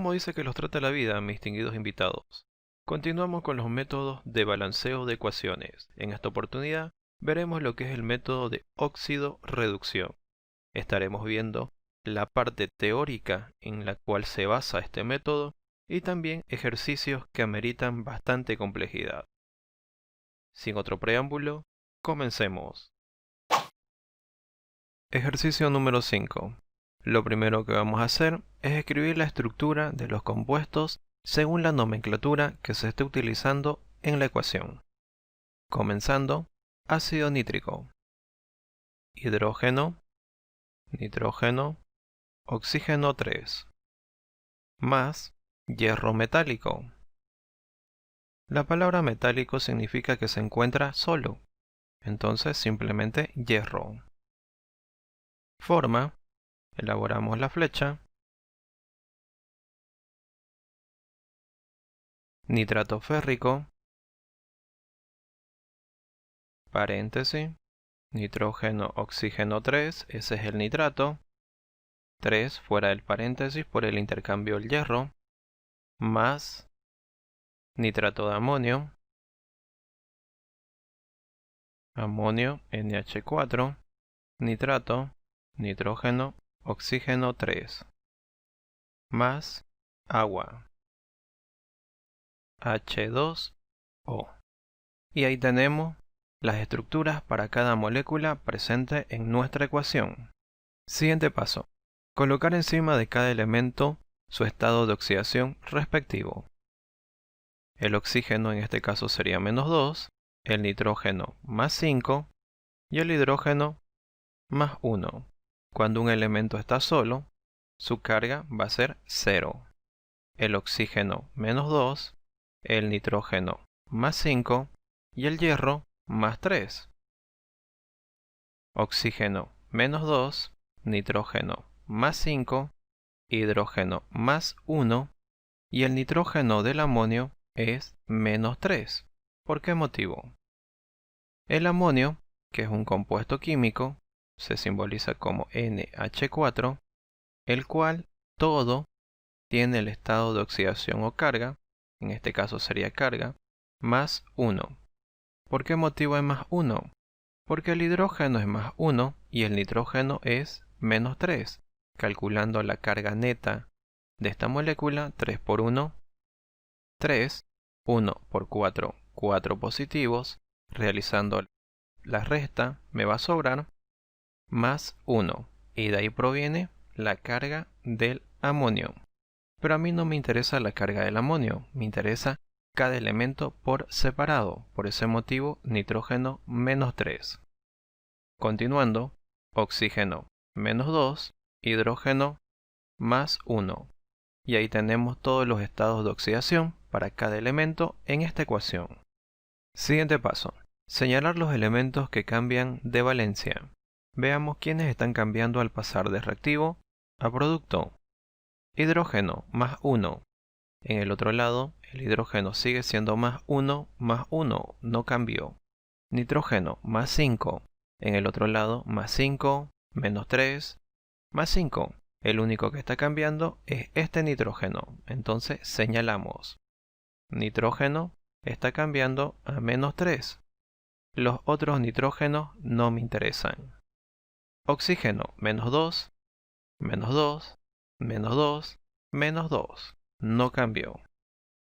¿Cómo dice que los trata la vida, mis distinguidos invitados? Continuamos con los métodos de balanceo de ecuaciones. En esta oportunidad veremos lo que es el método de óxido-reducción. Estaremos viendo la parte teórica en la cual se basa este método y también ejercicios que ameritan bastante complejidad. Sin otro preámbulo, comencemos. Ejercicio número 5. Lo primero que vamos a hacer es escribir la estructura de los compuestos según la nomenclatura que se esté utilizando en la ecuación. Comenzando, ácido nítrico, hidrógeno, nitrógeno, oxígeno 3, más hierro metálico. La palabra metálico significa que se encuentra solo, entonces simplemente hierro. Forma, elaboramos la flecha, nitrato férrico, paréntesis, nitrógeno, oxígeno 3, ese es el nitrato, 3 fuera del paréntesis por el intercambio del hierro, más nitrato de amonio, amonio NH4, nitrato, nitrógeno, oxígeno 3, más agua, H2O. Y ahí tenemos las estructuras para cada molécula presente en nuestra ecuación. Siguiente paso. Colocar encima de cada elemento su estado de oxidación respectivo. El oxígeno en este caso sería -2, el nitrógeno +5 y el hidrógeno +1. Cuando un elemento está solo, su carga va a ser 0. El oxígeno -2, el nitrógeno +5 y el hierro +3. Oxígeno -2, nitrógeno +5, hidrógeno +1 y el nitrógeno del amonio es -3. ¿Por qué motivo? El amonio, que es un compuesto químico, se simboliza como NH4, el cual todo tiene el estado de oxidación o carga, en este caso sería carga, +1. ¿Por qué motivo es +1? Porque el hidrógeno es +1 y el nitrógeno es -3. Calculando la carga neta de esta molécula, 3 por 1, 3, 1 por 4, 4 positivos, realizando la resta me va a sobrar +1, y de ahí proviene la carga del amonio. Pero a mí no me interesa la carga del amonio, me interesa cada elemento por separado, por ese motivo nitrógeno -3. Continuando, oxígeno -2, hidrógeno +1. Y ahí tenemos todos los estados de oxidación para cada elemento en esta ecuación. Siguiente paso. Señalar los elementos que cambian de valencia. Veamos quiénes están cambiando al pasar de reactivo a producto. Hidrógeno +1. En el otro lado, el hidrógeno sigue siendo +1, no cambió. Nitrógeno +5. En el otro lado, +5, -3, +5. El único que está cambiando es este nitrógeno. Entonces señalamos. Nitrógeno está cambiando a -3. Los otros nitrógenos no me interesan. Oxígeno -2, -2, -2, -2. No cambió.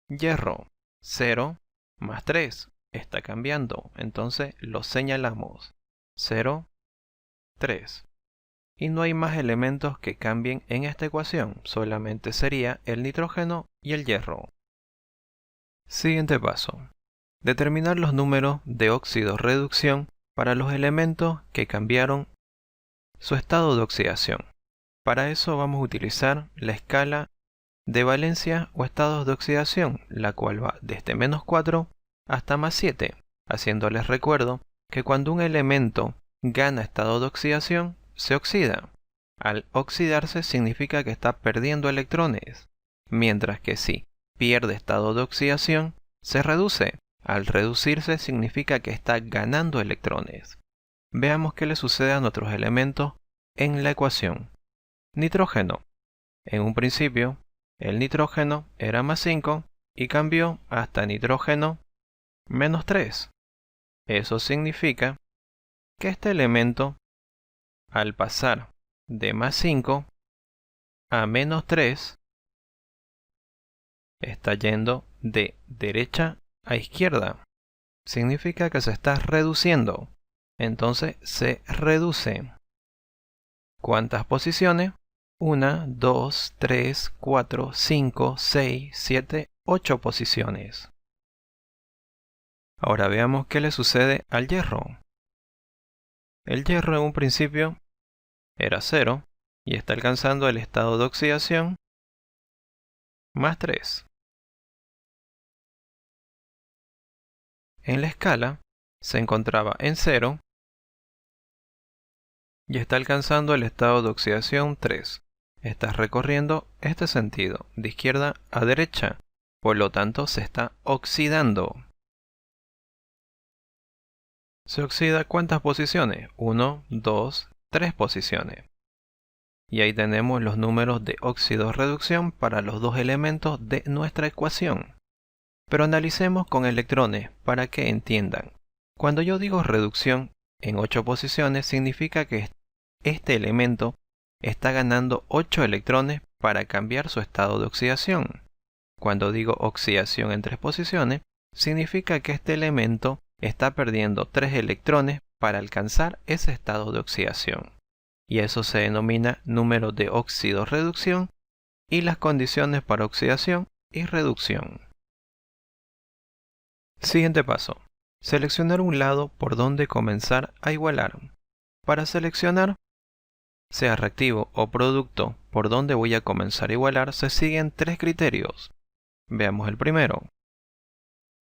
Hierro 0 +3. Está cambiando. Entonces lo señalamos. 0, 3. Y no hay más elementos que cambien en esta ecuación, solamente sería el nitrógeno y el hierro. Siguiente paso. Determinar los números de óxido-reducción para los elementos que cambiaron su estado de oxidación. Para eso vamos a utilizar la escala de valencia o estados de oxidación, la cual va desde -4 hasta +7, haciéndoles recuerdo que cuando un elemento gana estado de oxidación, se oxida. Al oxidarse significa que está perdiendo electrones, mientras que si pierde estado de oxidación, se reduce. Al reducirse significa que está ganando electrones. Veamos qué le sucede a nuestros elementos en la ecuación. Nitrógeno. En un principio el nitrógeno era más 5 y cambió hasta nitrógeno menos 3. Eso significa que este elemento, al pasar de más 5 a menos 3, está yendo de derecha a izquierda. Significa que se está reduciendo. Entonces se reduce. ¿Cuántas posiciones? 1, 2, 3, 4, 5, 6, 7, 8 posiciones. Ahora veamos qué le sucede al hierro. El hierro en un principio era 0 y está alcanzando el estado de oxidación más 3. En la escala se encontraba en 0 y está alcanzando el estado de oxidación 3. Está recorriendo este sentido, de izquierda a derecha, por lo tanto se está oxidando. ¿Se oxida cuántas posiciones? 1, 2, 3 posiciones. Y ahí tenemos los números de óxido-reducción para los dos elementos de nuestra ecuación. Pero analicemos con electrones para que entiendan. Cuando yo digo reducción en 8 posiciones, significa que este elemento está ganando 8 electrones para cambiar su estado de oxidación. Cuando digo oxidación en 3 posiciones, significa que este elemento está perdiendo 3 electrones para alcanzar ese estado de oxidación. Y eso se denomina número de óxido-reducción y las condiciones para oxidación y reducción. Siguiente paso. Seleccionar un lado por donde comenzar a igualar. Para seleccionar, sea reactivo o producto por donde voy a comenzar a igualar, se siguen 3 criterios. Veamos el primero.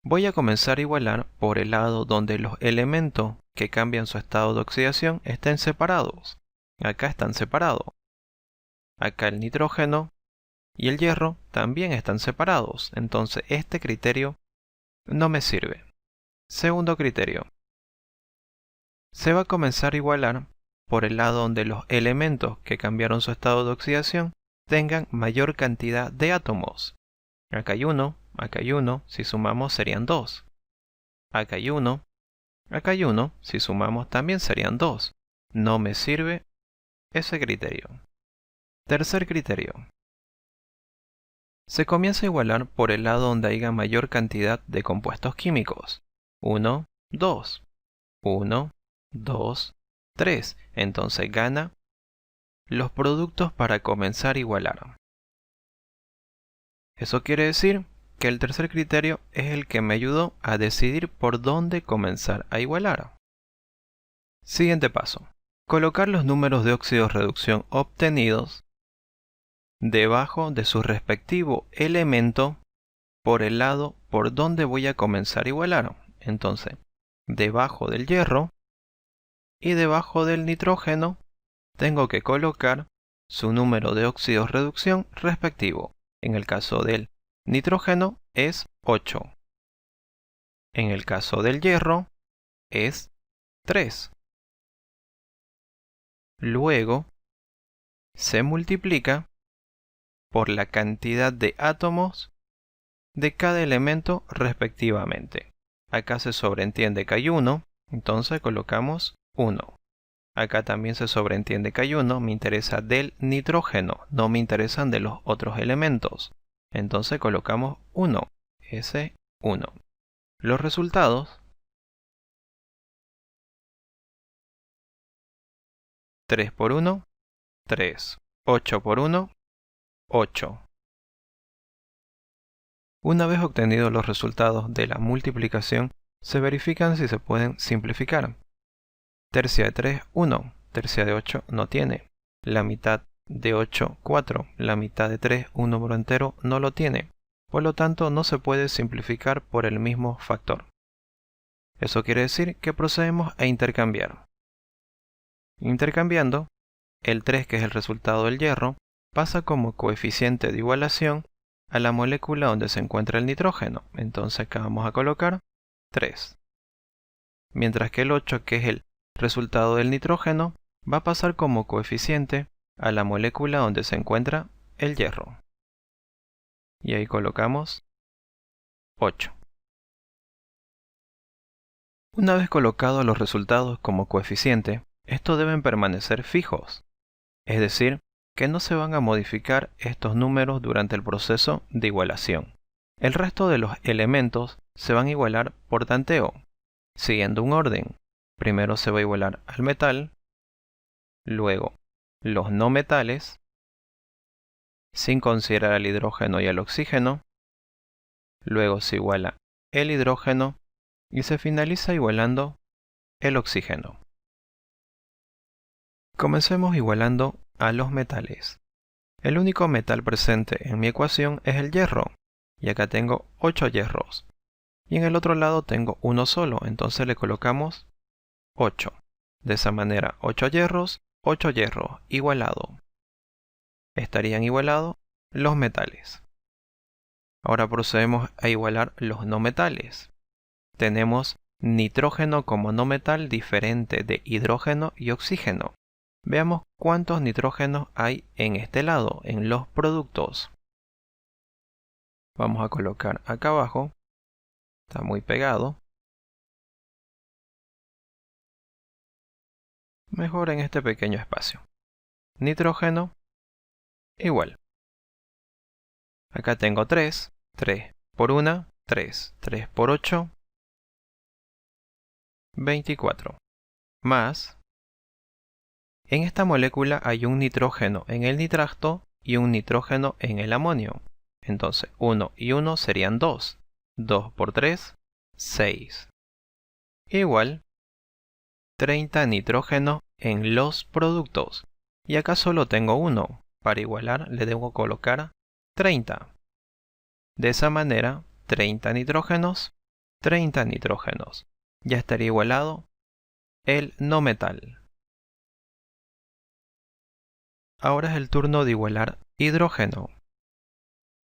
Voy a comenzar a igualar por el lado donde los elementos que cambian su estado de oxidación estén separados. Acá están separados. Acá el nitrógeno y el hierro también están separados. Entonces este criterio no me sirve. Segundo criterio. Se va a comenzar a igualar por el lado donde los elementos que cambiaron su estado de oxidación tengan mayor cantidad de átomos. Acá hay uno, si sumamos serían 2. Acá hay uno, si sumamos también serían 2. No me sirve ese criterio. Tercer criterio. Se comienza a igualar por el lado donde haya mayor cantidad de compuestos químicos. 1, 2. 1, 2, 3. Entonces gana los productos para comenzar a igualar. Eso quiere decir que el tercer criterio es el que me ayudó a decidir por dónde comenzar a igualar. Siguiente paso. Colocar los números de óxido-reducción obtenidos debajo de su respectivo elemento por el lado por donde voy a comenzar a igualar. Entonces, debajo del hierro y debajo del nitrógeno tengo que colocar su número de óxido-reducción respectivo. En el caso del nitrógeno es 8. En el caso del hierro es 3. Luego se multiplica por la cantidad de átomos de cada elemento respectivamente. Acá se sobreentiende que hay 1, entonces colocamos 1. Acá también se sobreentiende que hay 1, me interesa del nitrógeno, no me interesan de los otros elementos. Entonces colocamos 1, ese 1. Los resultados: 3 por 1, 3. 8 por 1, 8. Una vez obtenidos los resultados de la multiplicación, se verifican si se pueden simplificar. Tercia de 3, 1. Tercia de 8 no tiene. La mitad de 8, 4. La mitad de 3, un número entero, no lo tiene. Por lo tanto, no se puede simplificar por el mismo factor. Eso quiere decir que procedemos a intercambiar. Intercambiando, el 3, que es el resultado del hierro, pasa como coeficiente de igualación a la molécula donde se encuentra el nitrógeno. Entonces acá vamos a colocar 3. Mientras que el 8, que es el resultado del nitrógeno, va a pasar como coeficiente a la molécula donde se encuentra el hierro. y ahí colocamos 8. Una vez colocados los resultados como coeficiente, estos deben permanecer fijos, es decir, que no se van a modificar estos números durante el proceso de igualación. El resto de los elementos se van a igualar por tanteo, siguiendo un orden. Primero se va a igualar al metal, luego los no metales, sin considerar al hidrógeno y al oxígeno, luego se iguala el hidrógeno y se finaliza igualando el oxígeno. Comencemos igualando a los metales. El único metal presente en mi ecuación es el hierro, y acá tengo 8 hierros. Y en el otro lado tengo uno solo, entonces le colocamos 8. De esa manera 8 hierros, igualado. Estarían igualados los metales. Ahora procedemos a igualar los no metales. Tenemos nitrógeno como no metal diferente de hidrógeno y oxígeno. Veamos cuántos nitrógenos hay en este lado, en los productos. Vamos a colocar acá abajo. Está muy pegado. Mejor en este pequeño espacio. Nitrógeno igual. Acá tengo 3. 3 por 1, 3. 3 por 8, 24. Más. En esta molécula hay un nitrógeno en el nitrato y un nitrógeno en el amonio. Entonces 1 y 1 serían 2. 2 por 3, 6. Igual 30 nitrógeno en los productos. Y acá solo tengo 1. Para igualar le debo colocar 30. De esa manera, 30 nitrógenos, 30 nitrógenos. Ya estaría igualado el no metal. Ahora es el turno de igualar hidrógeno.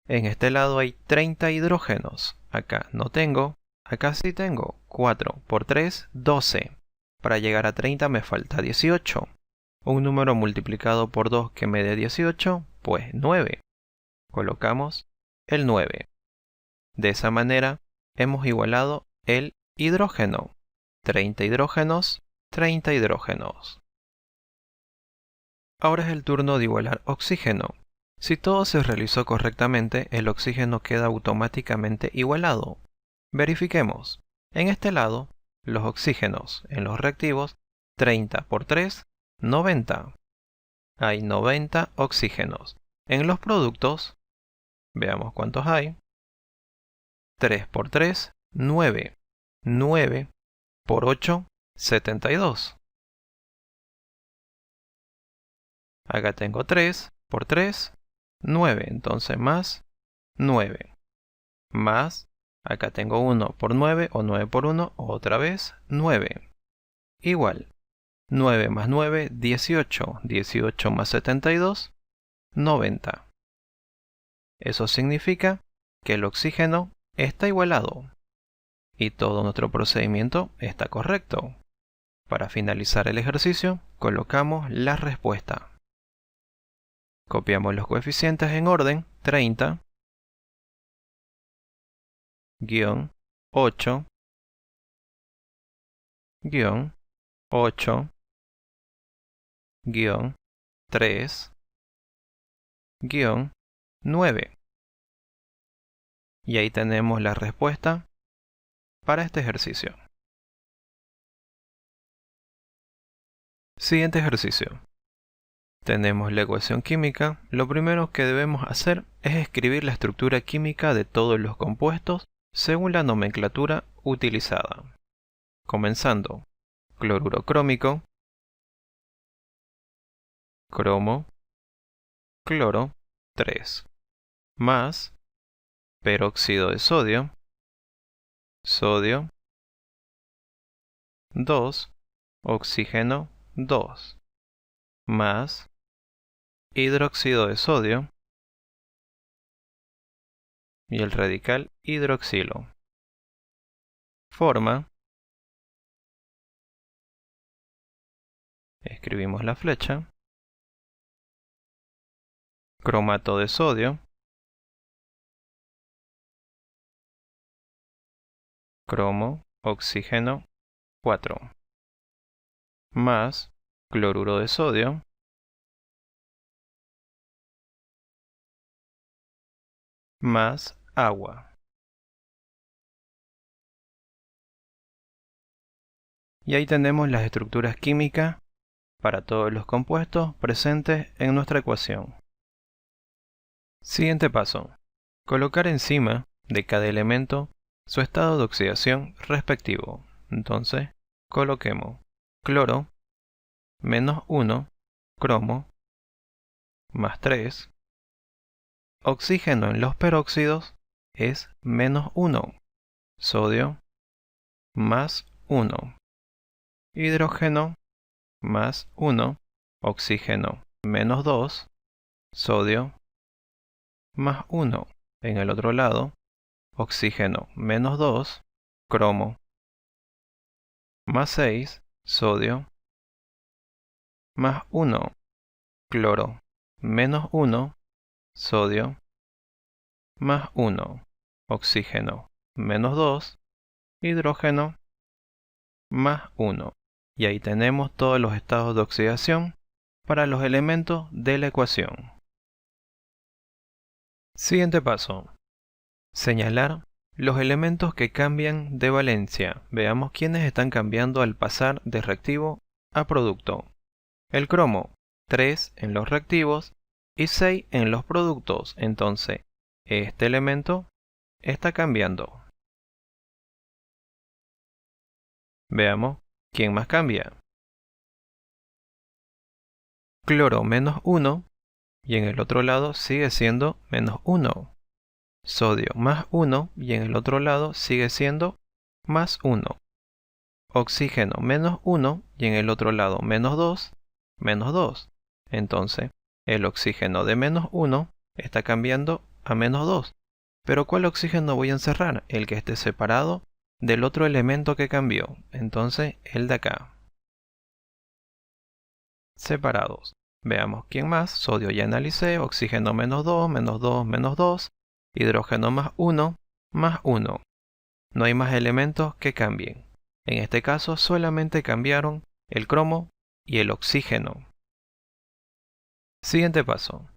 En este lado hay 30 hidrógenos. Acá no tengo. Acá sí tengo. 4 por 3, 12. Para llegar a 30 me falta 18. Un número multiplicado por 2 que me dé 18, pues 9. Colocamos el 9. De esa manera hemos igualado el hidrógeno. 30 hidrógenos, 30 hidrógenos. Ahora es el turno de igualar oxígeno. Si todo se realizó correctamente, el oxígeno queda automáticamente igualado. Verifiquemos. En este lado, los oxígenos en los reactivos, 30 por 3, 90. Hay 90 oxígenos. En los productos, veamos cuántos hay. 3 por 3, 9. 9 por 8, 72. Acá tengo 3 por 3, 9. Entonces más 9. Más, acá tengo 1 por 9 o 9 por 1, otra vez 9. Igual, 9 más 9, 18. 18 más 72, 90. Eso significa que el oxígeno está igualado y todo nuestro procedimiento está correcto. Para finalizar el ejercicio, colocamos la respuesta. Copiamos los coeficientes en orden: 30, guión 8, guión 8, guión 3, guión 9. Y ahí tenemos la respuesta para este ejercicio. Siguiente ejercicio. Tenemos la ecuación química. Lo primero que debemos hacer es escribir la estructura química de todos los compuestos según la nomenclatura utilizada. Comenzando: cloruro crómico, cromo, cloro 3, más peróxido de sodio, sodio 2, oxígeno 2, más hidróxido de sodio y el radical hidroxilo. Forma, escribimos la flecha, cromato de sodio, cromo, oxígeno, 4. Más cloruro de sodio, más agua. Y ahí tenemos las estructuras químicas para todos los compuestos presentes en nuestra ecuación. Siguiente paso. Colocar encima de cada elemento su estado de oxidación respectivo. Entonces, coloquemos cloro, menos 1, cromo, más 3. Oxígeno en los peróxidos es menos 1, sodio, más 1. Hidrógeno, más 1, oxígeno, menos 2, sodio, más 1. En el otro lado, oxígeno, menos 2, cromo, más 6, sodio, más 1, cloro, menos 1, sodio, más 1, oxígeno, menos 2, hidrógeno, más 1. Y ahí tenemos todos los estados de oxidación para los elementos de la ecuación. Siguiente paso. Señalar los elementos que cambian de valencia. Veamos quiénes están cambiando al pasar de reactivo a producto. El cromo, 3 en los reactivos y 6 en los productos. Entonces, este elemento está cambiando. Veamos quién más cambia. Cloro, menos 1, y en el otro lado sigue siendo menos 1. Sodio, más 1, y en el otro lado sigue siendo más 1. Oxígeno, menos 1, y en el otro lado menos 2, menos 2. Entonces, el oxígeno de menos 1 está cambiando a menos 2. Pero ¿cuál oxígeno voy a encerrar? El que esté separado del otro elemento que cambió. Entonces, el de acá. Separados. Veamos quién más. Sodio ya analicé. Oxígeno menos 2, menos 2, menos 2. Hidrógeno más 1, más 1. No hay más elementos que cambien. En este caso solamente cambiaron el cromo y el oxígeno. Siguiente paso.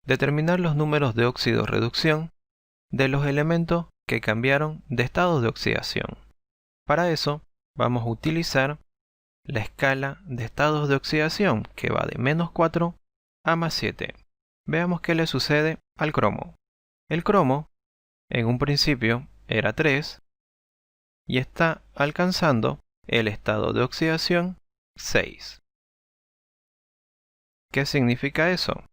Determinar los números de óxido-reducción de los elementos que cambiaron de estado de oxidación. Para eso vamos a utilizar la escala de estados de oxidación que va de menos 4 a más 7. Veamos qué le sucede al cromo. El cromo en un principio era 3 y está alcanzando el estado de oxidación 6. ¿Qué significa eso?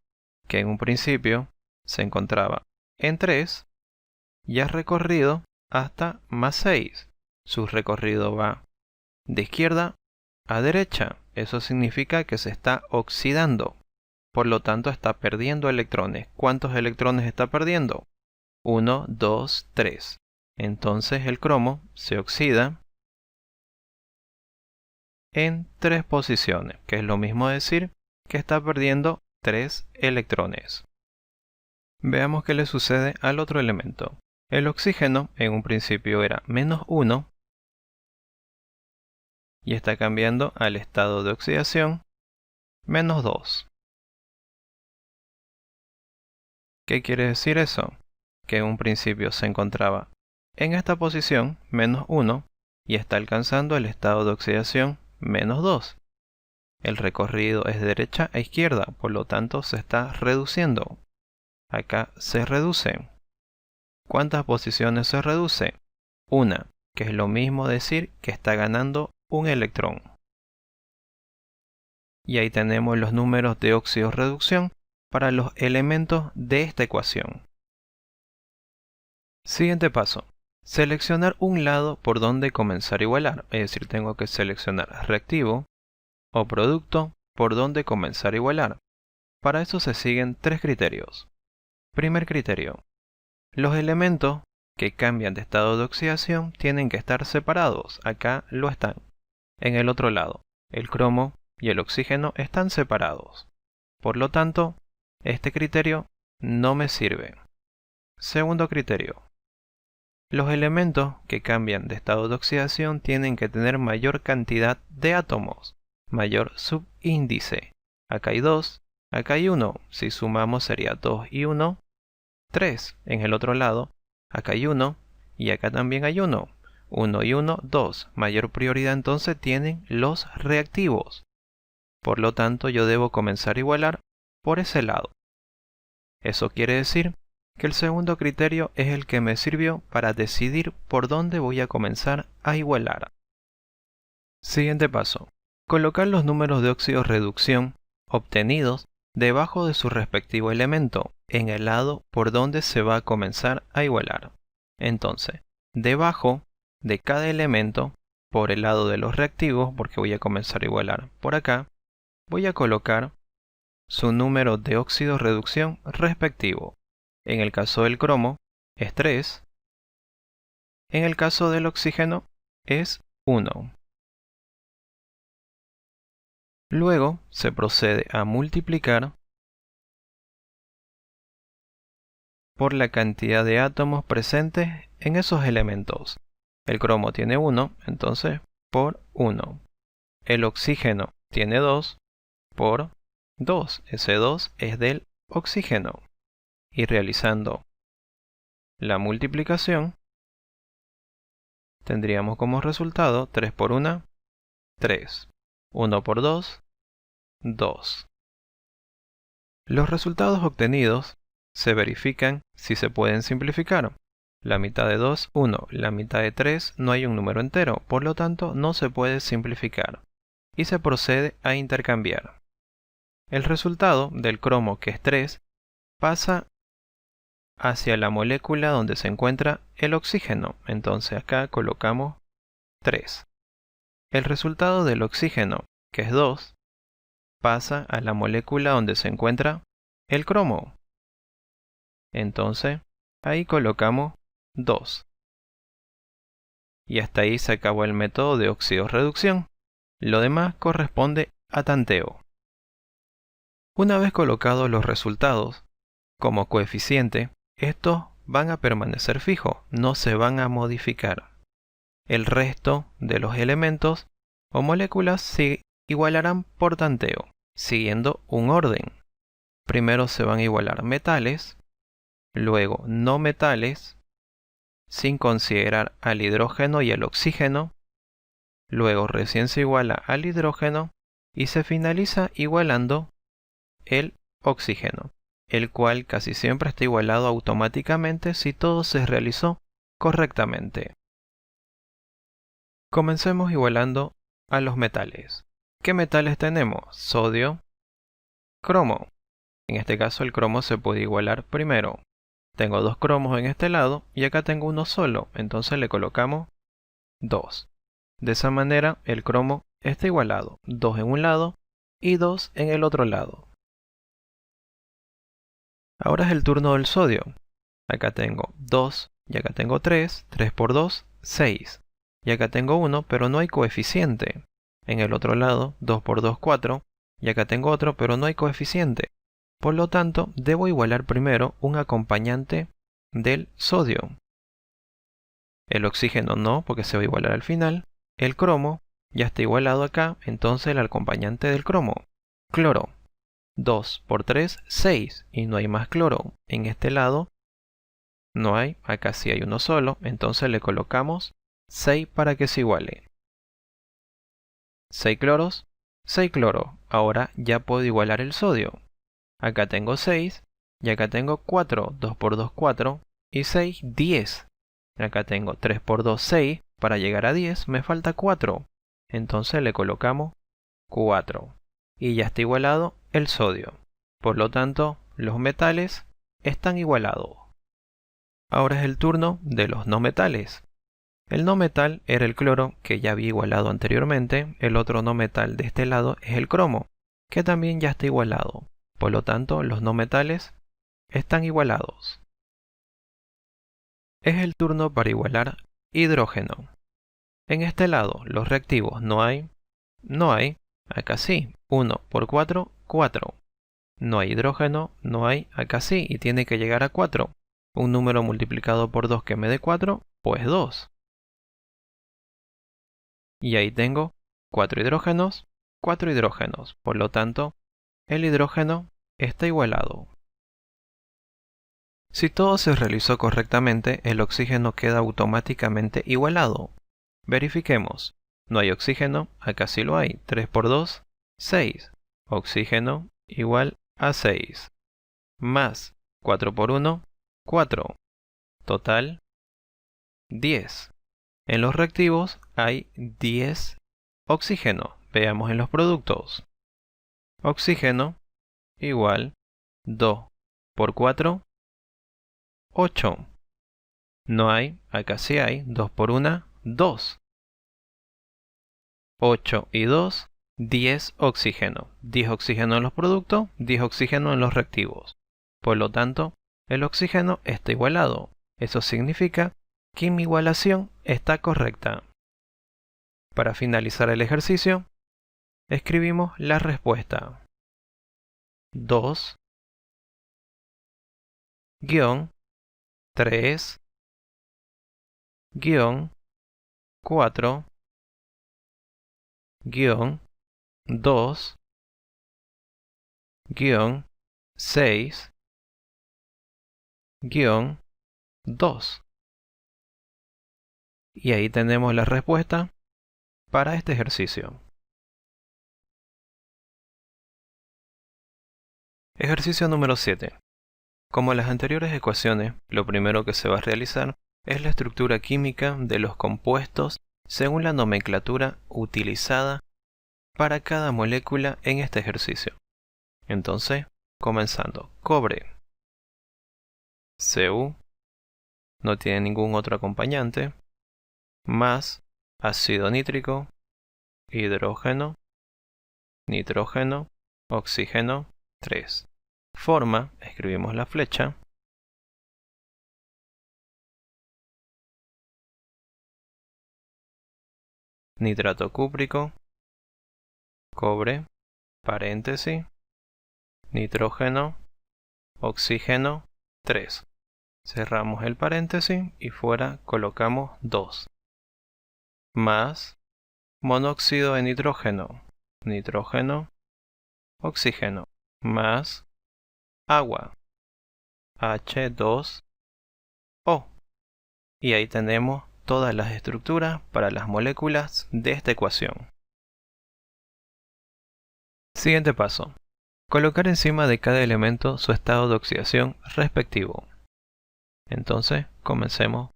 Que en un principio se encontraba en 3 y ha recorrido hasta más 6. Su recorrido va de izquierda a derecha. Eso significa que se está oxidando. Por lo tanto, está perdiendo electrones. ¿Cuántos electrones está perdiendo? 1, 2, 3. Entonces el cromo se oxida en 3 posiciones, que es lo mismo decir que está perdiendo 3 electrones. Veamos qué le sucede al otro elemento. El oxígeno en un principio era menos 1 y está cambiando al estado de oxidación menos 2. ¿Qué quiere decir eso? Que en un principio se encontraba en esta posición menos 1 y está alcanzando el estado de oxidación menos 2. El recorrido es de derecha a izquierda, por lo tanto se está reduciendo. Acá se reduce. ¿Cuántas posiciones se reduce? Una, que es lo mismo decir que está ganando un electrón. Y ahí tenemos los números de óxido-reducción para los elementos de esta ecuación. Siguiente paso. Seleccionar un lado por donde comenzar a igualar. Es decir, tengo que seleccionar reactivo o producto por donde comenzar a igualar. Para eso se siguen 3 criterios. Primer criterio. Los elementos que cambian de estado de oxidación tienen que estar separados. Acá lo están. En el otro lado, el cromo y el oxígeno están separados. Por lo tanto, este criterio no me sirve. Segundo criterio. Los elementos que cambian de estado de oxidación tienen que tener mayor cantidad de átomos, mayor subíndice. Acá hay 2, acá hay 1. Si sumamos sería 2 y 1, 3. En el otro lado, acá hay 1 y acá también hay 1. 1 y 1, 2. Mayor prioridad entonces tienen los reactivos. Por lo tanto, yo debo comenzar a igualar por ese lado. Eso quiere decir que el segundo criterio es el que me sirvió para decidir por dónde voy a comenzar a igualar. Siguiente paso. Colocar los números de óxido reducción obtenidos debajo de su respectivo elemento en el lado por donde se va a comenzar a igualar. Entonces, debajo de cada elemento, por el lado de los reactivos, porque voy a comenzar a igualar por acá, voy a colocar su número de óxido reducción respectivo. En el caso del cromo es 3. En el caso del oxígeno es 1. Luego se procede a multiplicar por la cantidad de átomos presentes en esos elementos. El cromo tiene 1, entonces por 1. El oxígeno tiene 2, por 2. Ese 2 es del oxígeno. Y realizando la multiplicación, tendríamos como resultado 3 por 1, 3. 1 por 2, 2. Los resultados obtenidos se verifican si se pueden simplificar. La mitad de 2, 1. La mitad de 3 no hay un número entero, por lo tanto no se puede simplificar. Y se procede a intercambiar. El resultado del cromo, que es 3, pasa hacia la molécula donde se encuentra el oxígeno. Entonces acá colocamos 3. El resultado del oxígeno, que es 2, pasa a la molécula donde se encuentra el cromo. Entonces ahí colocamos 2. Y hasta ahí se acabó el método de oxidorreducción. Lo demás corresponde a tanteo. Una vez colocados los resultados como coeficiente, estos van a permanecer fijos, no se van a modificar. El resto de los elementos o moléculas se igualarán por tanteo, siguiendo un orden. Primero se van a igualar metales, luego no metales, sin considerar al hidrógeno y al oxígeno, luego recién se iguala al hidrógeno y se finaliza igualando el oxígeno, el cual casi siempre está igualado automáticamente si todo se realizó correctamente. Comencemos igualando a los metales. ¿Qué metales tenemos? Sodio, cromo. En este caso el cromo se puede igualar primero. Tengo 2 cromos en este lado y acá tengo uno solo, entonces le colocamos 2. De esa manera el cromo está igualado, 2 en un lado y 2 en el otro lado. Ahora es el turno del sodio. Acá tengo 2 y acá tengo 3, 3 por 2, 6. Y acá tengo 1, pero no hay coeficiente. En el otro lado, 2 por 2, 4. Y acá tengo otro, pero no hay coeficiente. Por lo tanto, debo igualar primero un acompañante del sodio. El oxígeno no, porque se va a igualar al final. El cromo ya está igualado acá, entonces el acompañante del cromo. Cloro. 2 por 3, 6. Y no hay más cloro. En este lado no hay, acá sí hay uno solo, entonces le colocamos 6 para que se iguale. 6 cloros, 6 cloro. Ahora ya puedo igualar el sodio. Acá tengo 6 y acá tengo 4. 2 por 2, 4 y 6, 10. Acá tengo 3 por 2, 6. Para llegar a 10 me falta 4. Entonces le colocamos 4. Y ya está igualado el sodio. Por lo tanto, los metales están igualados. Ahora es el turno de los no metales. El no metal era el cloro, que ya había igualado anteriormente. El otro no metal de este lado es el cromo, que también ya está igualado. Por lo tanto, los no metales están igualados. Es el turno para igualar hidrógeno. En este lado, los reactivos no hay. No hay. Acá sí. 1 por 4, 4. No hay hidrógeno, no hay. Acá sí, y tiene que llegar a 4. Un número multiplicado por 2 que me dé 4 pues 2. Y ahí tengo 4 hidrógenos, 4 hidrógenos. Por lo tanto, el hidrógeno está igualado. Si todo se realizó correctamente, el oxígeno queda automáticamente igualado. Verifiquemos. No hay oxígeno, acá sí lo hay. 3 por 2, 6. Oxígeno igual a 6. Más 4 por 1, 4. Total, 10. En los reactivos hay 10 oxígeno. Veamos en los productos. Oxígeno igual 2 por 4, 8. No hay, acá sí hay, 2 por 1, 2. 8 y 2, 10 oxígeno. 10 oxígeno en los productos, 10 oxígeno en los reactivos. Por lo tanto, el oxígeno está igualado. Eso significa que mi igualación está correcta. Para finalizar el ejercicio, escribimos la respuesta. 2 3 4 2 6 2. Y ahí tenemos la respuesta para este ejercicio. Ejercicio número 7. Como en las anteriores ecuaciones, lo primero que se va a realizar es la estructura química de los compuestos según la nomenclatura utilizada para cada molécula en este ejercicio. Entonces, comenzando. Cobre. Cu. No tiene ningún otro acompañante. Más ácido nítrico, hidrógeno, nitrógeno, oxígeno, 3. Forma, escribimos la flecha. Nitrato cúprico, cobre, paréntesis, nitrógeno, oxígeno, 3. Cerramos el paréntesis y fuera colocamos 2. Más monóxido de nitrógeno, nitrógeno, oxígeno, más agua, H2O. Y ahí tenemos todas las estructuras para las moléculas de esta ecuación. Siguiente paso. Colocar encima de cada elemento su estado de oxidación respectivo. Entonces, comencemos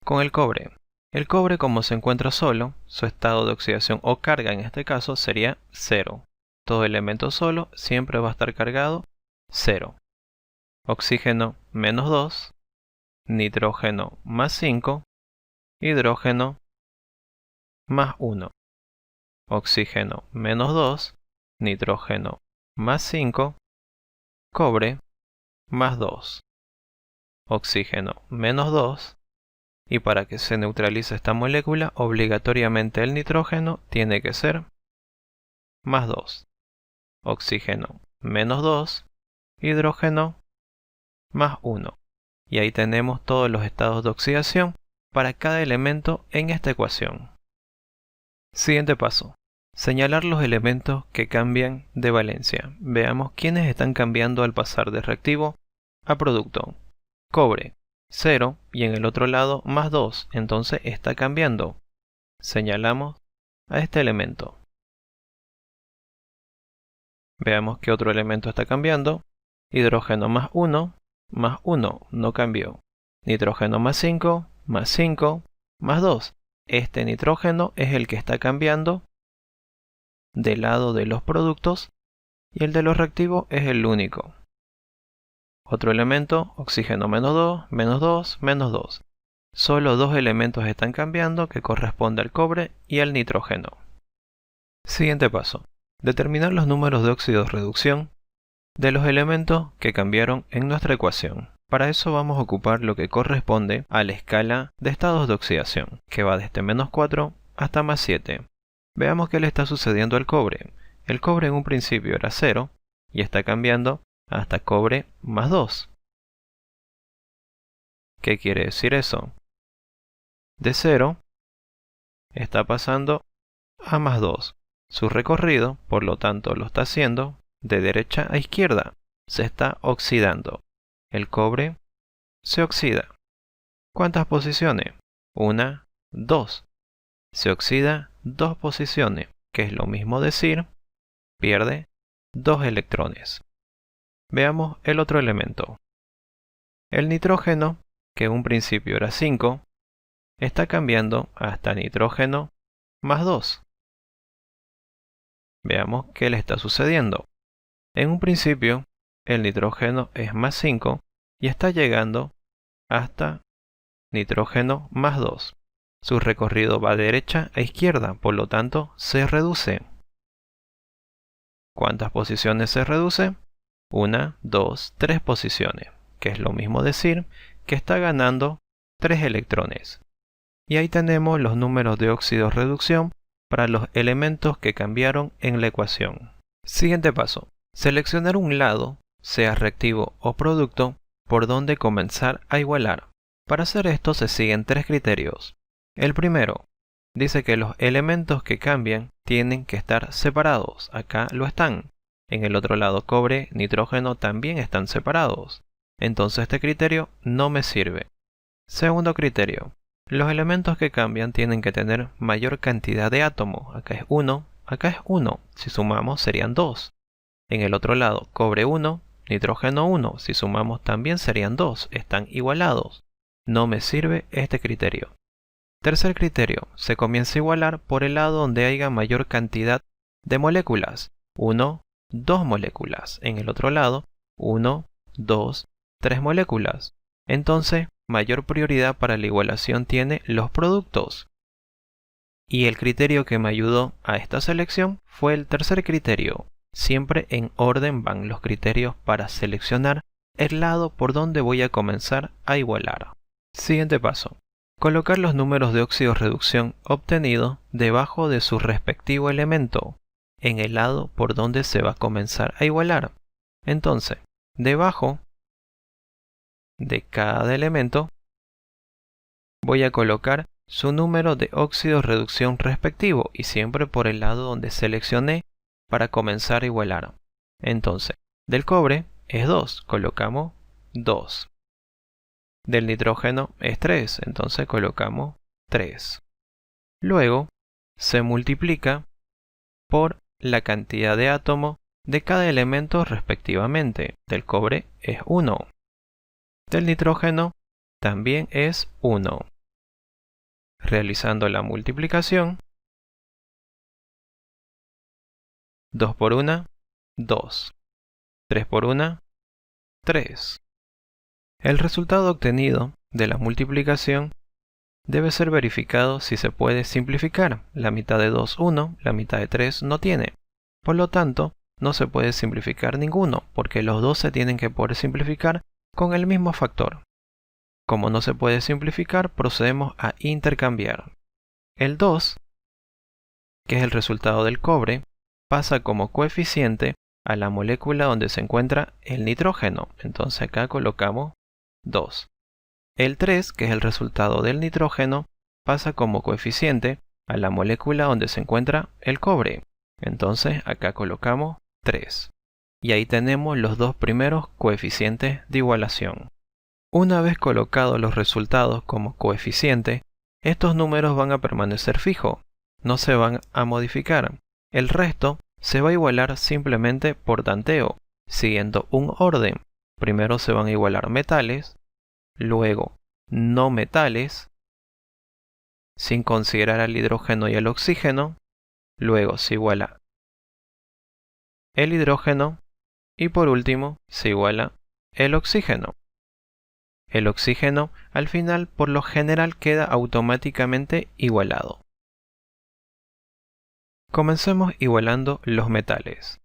con el cobre. El cobre, como se encuentra solo, su estado de oxidación o carga en este caso sería 0. Todo elemento solo siempre va a estar cargado 0. Oxígeno menos 2, nitrógeno más 5, hidrógeno más 1. Oxígeno menos 2, nitrógeno más 5, cobre más 2. Oxígeno menos 2. Y para que se neutralice esta molécula, obligatoriamente el nitrógeno tiene que ser más 2. Oxígeno menos 2. Hidrógeno más 1. Y ahí tenemos todos los estados de oxidación para cada elemento en esta ecuación. Siguiente paso. Señalar los elementos que cambian de valencia. Veamos quiénes están cambiando al pasar de reactivo a producto. Cobre, 0, y en el otro lado más 2, entonces está cambiando. Señalamos a este elemento. Veamos qué otro elemento está cambiando. Hidrógeno más 1, no cambió. Nitrógeno más 5, más 2. Este nitrógeno es el que está cambiando del lado de los productos y el de los reactivos es el único. Otro elemento, oxígeno menos 2, menos 2. Solo dos elementos están cambiando que corresponde al cobre y al nitrógeno. Siguiente paso. Determinar los números de óxido de reducción de los elementos que cambiaron en nuestra ecuación. Para eso vamos a ocupar lo que corresponde a la escala de estados de oxidación, que va desde menos 4 hasta más 7. Veamos qué le está sucediendo al cobre. El cobre en un principio era 0 y está cambiando hasta cobre más 2. ¿Qué quiere decir eso? de 0 está pasando a más 2. Su recorrido, por lo tanto, lo está haciendo de derecha a izquierda. Se está oxidando. El cobre se oxida. ¿Cuántas posiciones? 1, 2. Se oxida 2 posiciones, que es lo mismo decir, pierde 2 electrones. Veamos el otro elemento. El nitrógeno, que en un principio era 5, está cambiando hasta nitrógeno más 2. Veamos qué le está sucediendo. En un principio, el nitrógeno es más 5 y está llegando hasta nitrógeno más 2. Su recorrido va de derecha a izquierda, por lo tanto, se reduce. ¿Cuántas posiciones se reduce? 1, 2, 3 posiciones, que es lo mismo decir que está ganando 3 electrones. Y ahí tenemos los números de óxido-reducción para los elementos que cambiaron en la ecuación. Siguiente paso. Seleccionar un lado, sea reactivo o producto, por donde comenzar a igualar. Para hacer esto se siguen 3 criterios. El primero, dice que los elementos que cambian tienen que estar separados. Acá lo están. En el otro lado, cobre, nitrógeno también están separados. Entonces este criterio no me sirve. Segundo criterio. Los elementos que cambian tienen que tener mayor cantidad de átomos. Acá es 1, acá es 1. Si sumamos serían 2. En el otro lado, cobre 1, nitrógeno 1. Si sumamos también serían 2. Están igualados. No me sirve este criterio. Tercer criterio. Se comienza a igualar por el lado donde haya mayor cantidad de moléculas. 1, 2 moléculas. En el otro lado, 1, 2, 3 moléculas. Entonces, mayor prioridad para la igualación tiene los productos. Y el criterio que me ayudó a esta selección fue el tercer criterio. Siempre en orden van los criterios para seleccionar el lado por donde voy a comenzar a igualar. Siguiente paso. Colocar los números de óxido-reducción obtenidos debajo de su respectivo elemento, en el lado por donde se va a comenzar a igualar. Entonces, debajo de cada elemento voy a colocar su número de óxido-reducción respectivo y siempre por el lado donde seleccioné para comenzar a igualar. Entonces, del cobre es 2, colocamos 2. Del nitrógeno es 3, entonces colocamos 3. Luego, se multiplica por la cantidad de átomos de cada elemento respectivamente. Del cobre es 1. Del nitrógeno también es 1. Realizando la multiplicación, 2 por 1, 2. 3 por 1, 3. El resultado obtenido de la multiplicación debe ser verificado si se puede simplificar. La mitad de 2, 1, la mitad de 3 no tiene. Por lo tanto, no se puede simplificar ninguno, porque los dos se tienen que poder simplificar con el mismo factor. Como no se puede simplificar, procedemos a intercambiar. El 2, que es el resultado del cobre, pasa como coeficiente a la molécula donde se encuentra el nitrógeno. Entonces acá colocamos 2. El 3, que es el resultado del nitrógeno, pasa como coeficiente a la molécula donde se encuentra el cobre. Entonces acá colocamos 3. Y ahí tenemos los dos primeros coeficientes de igualación. Una vez colocados los resultados como coeficiente, estos números van a permanecer fijos, no se van a modificar. El resto se va a igualar simplemente por tanteo, siguiendo un orden. Primero se van a igualar metales, luego no metales, sin considerar al hidrógeno y al oxígeno, luego se iguala el hidrógeno y por último se iguala el oxígeno. El oxígeno al final por lo general queda automáticamente igualado. Comencemos igualando los metales.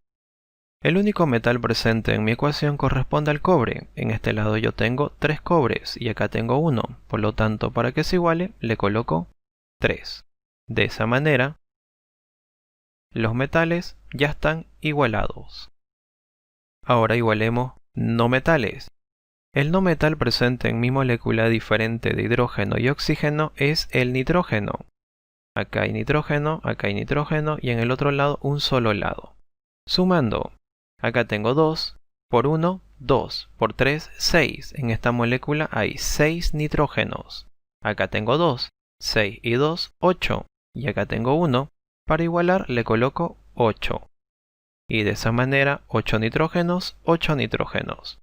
El único metal presente en mi ecuación corresponde al cobre. En este lado yo tengo 3 cobres y acá tengo 1. Por lo tanto, para que se iguale, le coloco 3. De esa manera, los metales ya están igualados. Ahora igualemos no metales. El no metal presente en mi molécula diferente de hidrógeno y oxígeno es el nitrógeno. Acá hay nitrógeno y en el otro lado un solo lado. Sumando, acá tengo 2, por 1, 2, por 3, 6. En esta molécula hay 6 nitrógenos. Acá tengo 2, 6 y 2, 8. Y acá tengo 1. Para igualar le coloco 8. Y de esa manera 8 nitrógenos, 8 nitrógenos.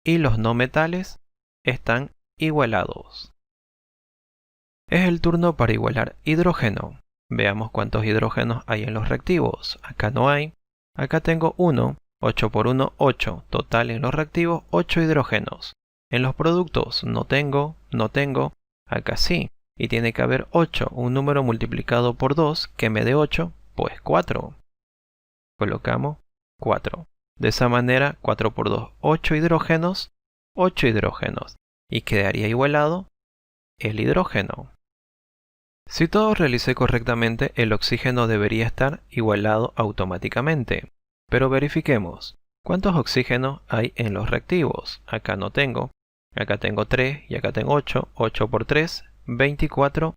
Y los no metales están igualados. Es el turno para igualar hidrógeno. Veamos cuántos hidrógenos hay en los reactivos. Acá no hay. Acá tengo 1. 8 por 1, 8. Total en los reactivos, 8 hidrógenos. En los productos no tengo. Acá sí. Y tiene que haber 8. Un número multiplicado por 2 que me dé 8, pues 4. Colocamos 4. De esa manera, 4 por 2, 8 hidrógenos. 8 hidrógenos. Y quedaría igualado el hidrógeno. Si todo realicé correctamente, el oxígeno debería estar igualado automáticamente. Pero verifiquemos. ¿Cuántos oxígenos hay en los reactivos? Acá no tengo. Acá tengo 3 y acá tengo 8. 8 por 3, 24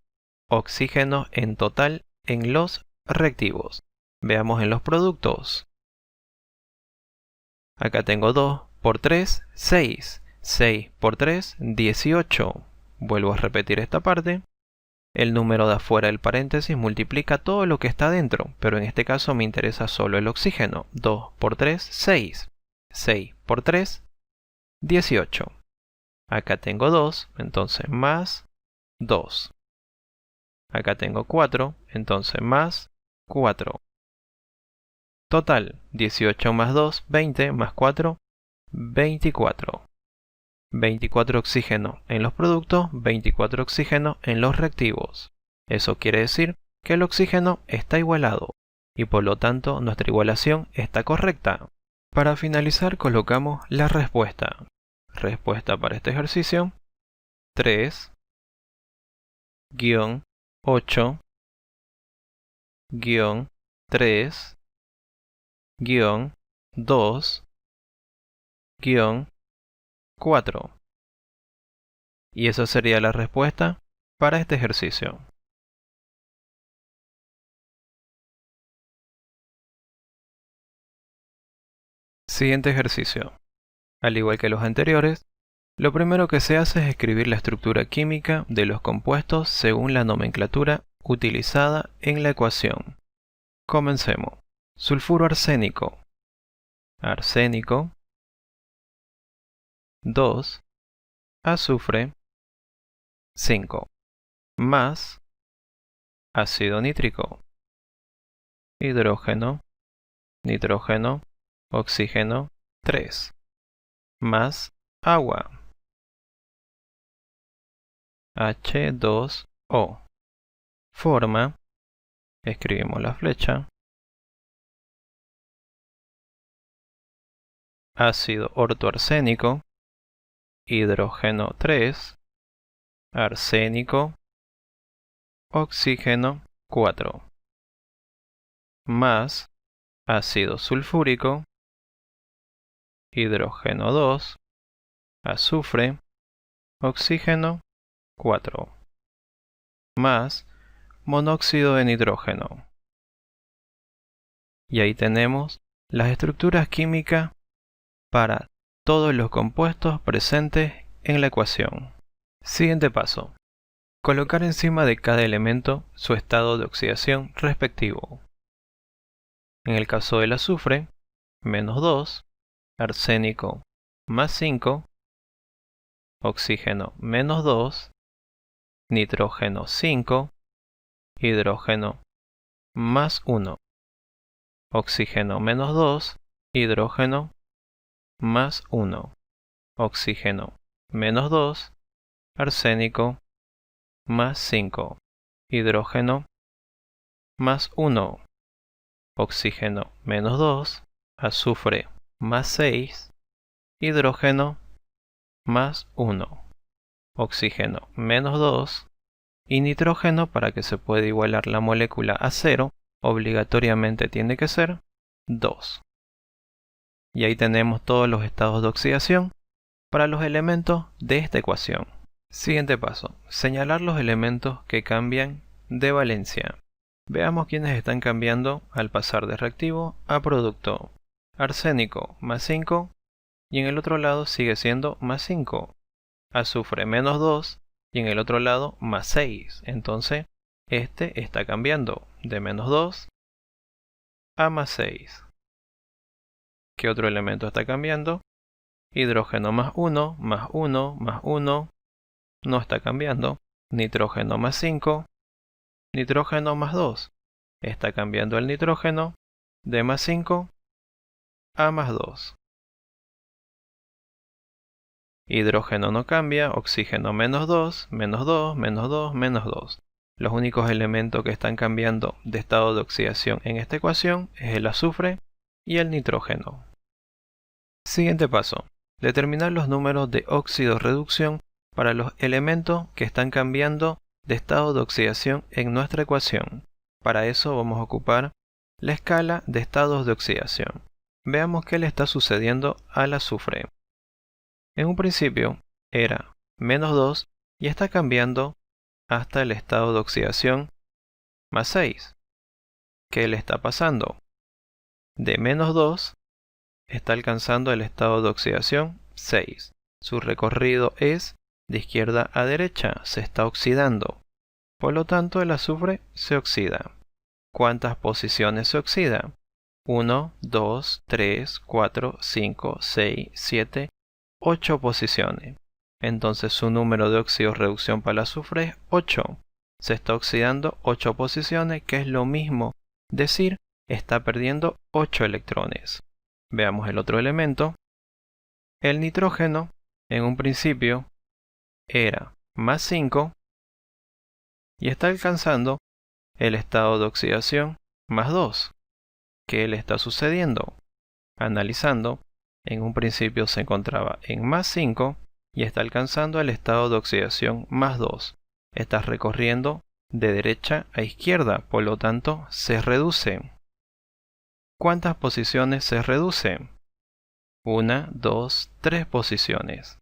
oxígenos en total en los reactivos. Veamos en los productos. Acá tengo 2 por 3, 6. 6 por 3, 18. Vuelvo a repetir esta parte. El número de afuera del paréntesis multiplica todo lo que está dentro, pero en este caso me interesa solo el oxígeno. 2 por 3, 6. 6 por 3, 18. Acá tengo 2, entonces más 2. Acá tengo 4, entonces más 4. Total, 18 más 2, 20, más 4, 24. 24 oxígeno en los productos, 24 oxígeno en los reactivos. Eso quiere decir que el oxígeno está igualado y por lo tanto nuestra igualación está correcta. Para finalizar colocamos la respuesta. Respuesta para este ejercicio 3, 8, 3, 2, 4. Y esa sería la respuesta para este ejercicio. Siguiente ejercicio. Al igual que los anteriores, lo primero que se hace es escribir la estructura química de los compuestos según la nomenclatura utilizada en la ecuación. Comencemos. Sulfuro arsénico. Arsénico. 2. Azufre. 5. Más ácido nítrico. Hidrógeno. Nitrógeno. Oxígeno. 3. Más agua. H2O. Forma. Escribimos la flecha. Ácido ortoarsénico. Hidrógeno 3. Arsénico. Oxígeno 4. Más ácido sulfúrico. Hidrógeno 2. Azufre. Oxígeno 4. Más monóxido de nitrógeno. Y ahí tenemos las estructuras químicas para todos los compuestos presentes en la ecuación. Siguiente paso. Colocar encima de cada elemento su estado de oxidación respectivo. En el caso del azufre, menos 2, arsénico más 5, oxígeno menos 2, nitrógeno 5, hidrógeno más 1, oxígeno menos 2, hidrógeno más 1, oxígeno menos 2, arsénico más 5, hidrógeno más 1, oxígeno menos 2, azufre más 6, hidrógeno más 1, oxígeno menos 2 y nitrógeno, para que se pueda igualar la molécula a 0, obligatoriamente tiene que ser 2. Y ahí tenemos todos los estados de oxidación para los elementos de esta ecuación. Siguiente paso, señalar los elementos que cambian de valencia. Veamos quiénes están cambiando al pasar de reactivo a producto. Arsénico más 5 y en el otro lado sigue siendo más 5. Azufre menos 2 y en el otro lado más 6. Entonces este está cambiando de menos 2 a más 6. ¿Qué otro elemento está cambiando? Hidrógeno más 1, más 1, más 1. No está cambiando. Nitrógeno más 5. Nitrógeno más 2. Está cambiando el nitrógeno de más 5 a más 2. Hidrógeno no cambia. Oxígeno menos 2, menos 2, menos 2, menos 2. Los únicos elementos que están cambiando de estado de oxidación en esta ecuación es el azufre y el nitrógeno. Siguiente paso. Determinar los números de óxido-reducción para los elementos que están cambiando de estado de oxidación en nuestra ecuación. Para eso vamos a ocupar la escala de estados de oxidación. Veamos qué le está sucediendo al azufre. En un principio era menos 2 y está cambiando hasta el estado de oxidación más 6. ¿Qué le está pasando? De menos 2 está alcanzando el estado de oxidación 6. Su recorrido es de izquierda a derecha, se está oxidando. Por lo tanto, el azufre se oxida. ¿Cuántas posiciones se oxida? 1, 2, 3, 4, 5, 6, 7, 8 posiciones. Entonces su número de óxido-reducción para el azufre es 8. Se está oxidando 8 posiciones, que es lo mismo decir, está perdiendo 8 electrones. Veamos el otro elemento. El nitrógeno, en un principio, era más 5 y está alcanzando el estado de oxidación más 2. ¿Qué le está sucediendo? Analizando, en un principio se encontraba en más 5 y está alcanzando el estado de oxidación más 2. Está recorriendo de derecha a izquierda, por lo tanto se reduce. ¿Cuántas posiciones se reduce? 1, 2, 3 posiciones.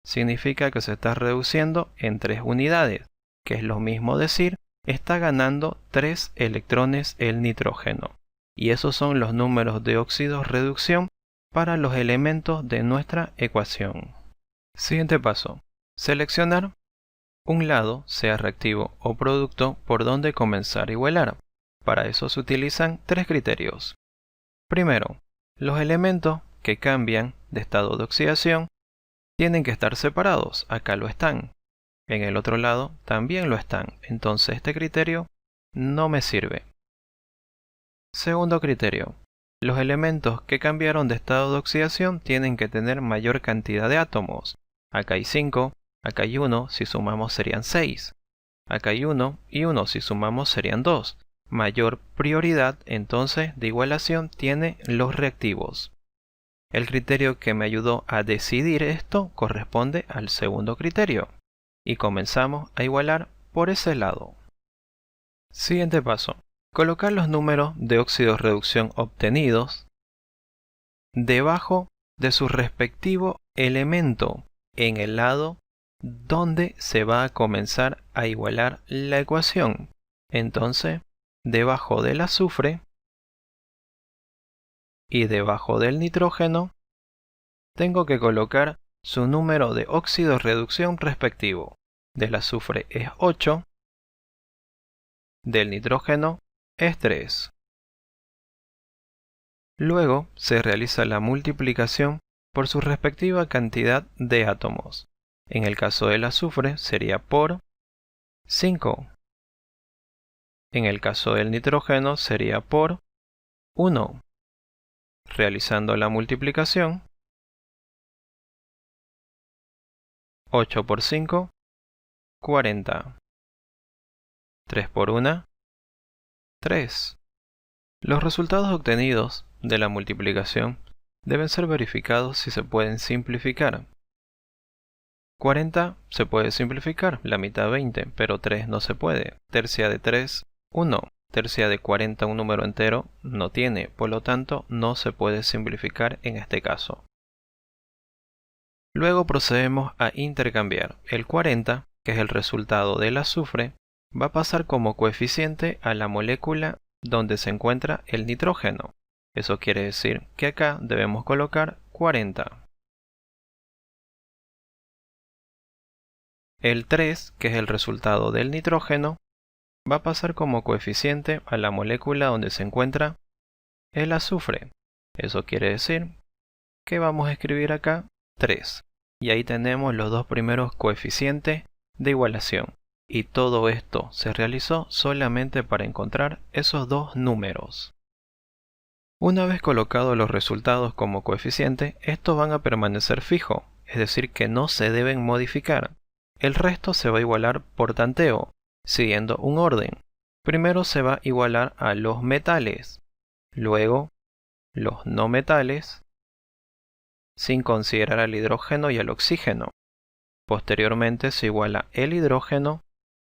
Significa que se está reduciendo en 3 unidades, que es lo mismo decir, está ganando 3 electrones el nitrógeno. Y esos son los números de óxido-reducción para los elementos de nuestra ecuación. Siguiente paso. Seleccionar un lado, sea reactivo o producto, por donde comenzar a igualar. Para eso se utilizan 3 criterios. Primero, los elementos que cambian de estado de oxidación tienen que estar separados. Acá lo están. En el otro lado también lo están. Entonces este criterio no me sirve. Segundo criterio. Los elementos que cambiaron de estado de oxidación tienen que tener mayor cantidad de átomos. Acá hay 5, acá hay 1, si sumamos serían 6. Acá hay 1 y 1, si sumamos serían 2. Mayor prioridad entonces de igualación tiene los reactivos. El criterio que me ayudó a decidir esto corresponde al segundo criterio. Y comenzamos a igualar por ese lado. Siguiente paso. Colocar los números de óxido-reducción obtenidos debajo de su respectivo elemento en el lado donde se va a comenzar a igualar la ecuación. Entonces, debajo del azufre y debajo del nitrógeno, tengo que colocar su número de óxido-reducción respectivo. Del azufre es 8, del nitrógeno es 3. Luego se realiza la multiplicación por su respectiva cantidad de átomos. En el caso del azufre sería por 5. En el caso del nitrógeno sería por 1. Realizando la multiplicación, 8 por 5, 40. 3 por 1, 3. Los resultados obtenidos de la multiplicación deben ser verificados si se pueden simplificar. 40 se puede simplificar, la mitad 20, pero 3 no se puede. Tercia de 3, 1. Tercia de 40, un número entero, no tiene, por lo tanto no se puede simplificar en este caso. Luego procedemos a intercambiar el 40, que es el resultado del azufre, va a pasar como coeficiente a la molécula donde se encuentra el nitrógeno. Eso quiere decir que acá debemos colocar 40. El 3, que es el resultado del nitrógeno, va a pasar como coeficiente a la molécula donde se encuentra el azufre. Eso quiere decir que vamos a escribir acá 3. Y ahí tenemos los dos primeros coeficientes de igualación. Y todo esto se realizó solamente para encontrar esos dos números. Una vez colocados los resultados como coeficiente, estos van a permanecer fijos, es decir que no se deben modificar. El resto se va a igualar por tanteo, siguiendo un orden. Primero se va a igualar a los metales, luego los no metales, sin considerar al hidrógeno y al oxígeno. Posteriormente se iguala el hidrógeno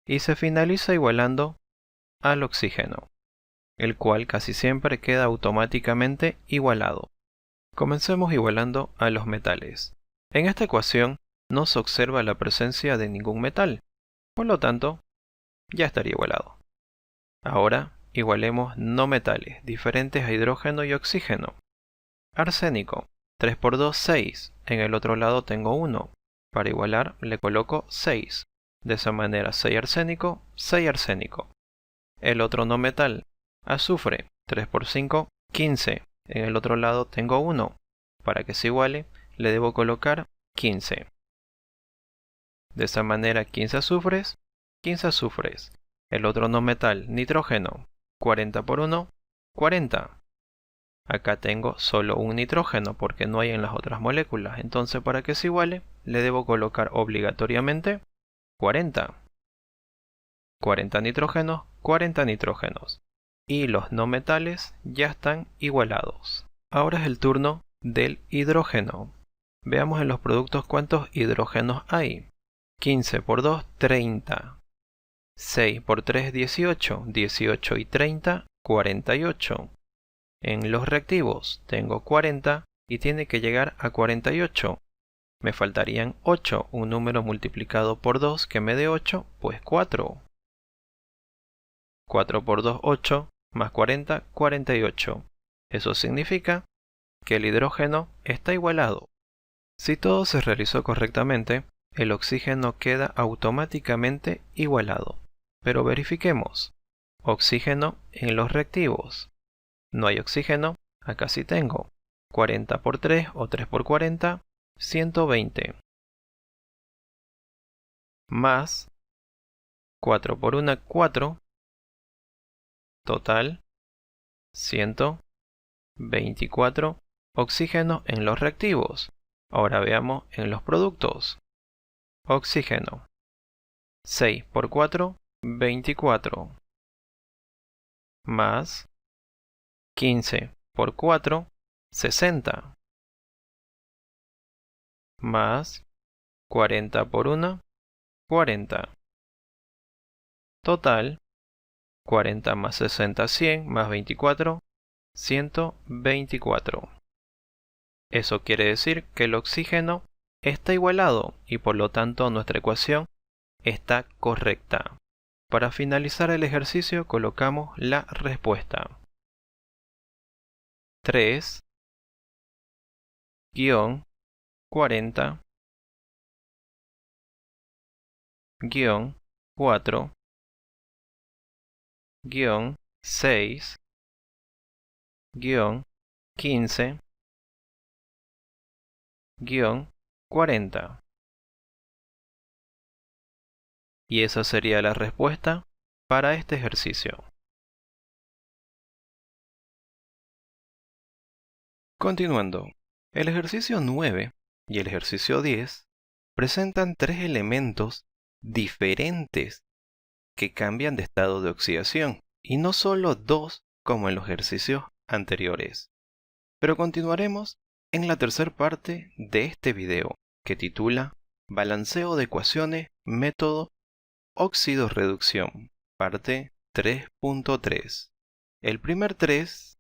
y se finaliza igualando al oxígeno, el cual casi siempre queda automáticamente igualado. Comencemos igualando a los metales. En esta ecuación no se observa la presencia de ningún metal, por lo tanto, ya estaría igualado. Ahora igualemos no metales, diferentes a hidrógeno y oxígeno. Arsénico, 3 por 2, 6. En el otro lado tengo 1. Para igualar le coloco 6. De esa manera 6 arsénico, 6 arsénico. El otro no metal, azufre, 3 por 5, 15. En el otro lado tengo 1. Para que se iguale, le debo colocar 15. De esa manera 15 azufres, 15 azufres. El otro no metal, nitrógeno, 40 por 1, 40. Acá tengo solo un nitrógeno porque no hay en las otras moléculas. Entonces para que se iguale, le debo colocar obligatoriamente 40. 40 nitrógenos, 40 nitrógenos. Y los no metales ya están igualados. Ahora es el turno del hidrógeno. Veamos en los productos cuántos hidrógenos hay. 15 por 2, 30. 6 por 3, 18. 18 y 30, 48. En los reactivos tengo 40 y tiene que llegar a 48. Me faltarían 8, un número multiplicado por 2 que me dé 8, pues 4. 4 por 2, 8, más 40, 48. Eso significa que el hidrógeno está igualado. Si todo se realizó correctamente, el oxígeno queda automáticamente igualado. Pero verifiquemos. Oxígeno en los reactivos. No hay oxígeno, acá sí tengo. 40 por 3 o 3 por 40, 120. Más 4 por 1, 4. Total, 124 oxígeno en los reactivos. Ahora veamos en los productos. Oxígeno. 6 por 4, 24. Más 15 por 4, 60. Más 40 por 1, 40. Total, 40 más 60, 100, más 24, 124. Eso quiere decir que el oxígeno está igualado y por lo tanto nuestra ecuación está correcta. Para finalizar el ejercicio colocamos la respuesta. 3 40 4 6 15 40. Y esa sería la respuesta para este ejercicio. Continuando, el ejercicio 9 y el ejercicio 10 presentan tres elementos diferentes que cambian de estado de oxidación, y no solo dos como en los ejercicios anteriores. Pero continuaremos en la tercera parte de este video, que titula Balanceo de ecuaciones, método óxido-reducción, parte 3.3. El primer 3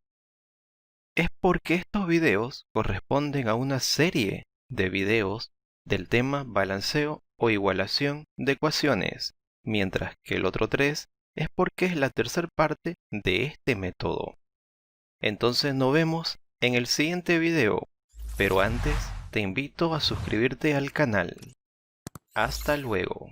es porque estos videos corresponden a una serie de videos del tema balanceo o igualación de ecuaciones, mientras que el otro 3 es porque es la tercera parte de este método. Entonces nos vemos en el siguiente video, pero antes te invito a suscribirte al canal. Hasta luego.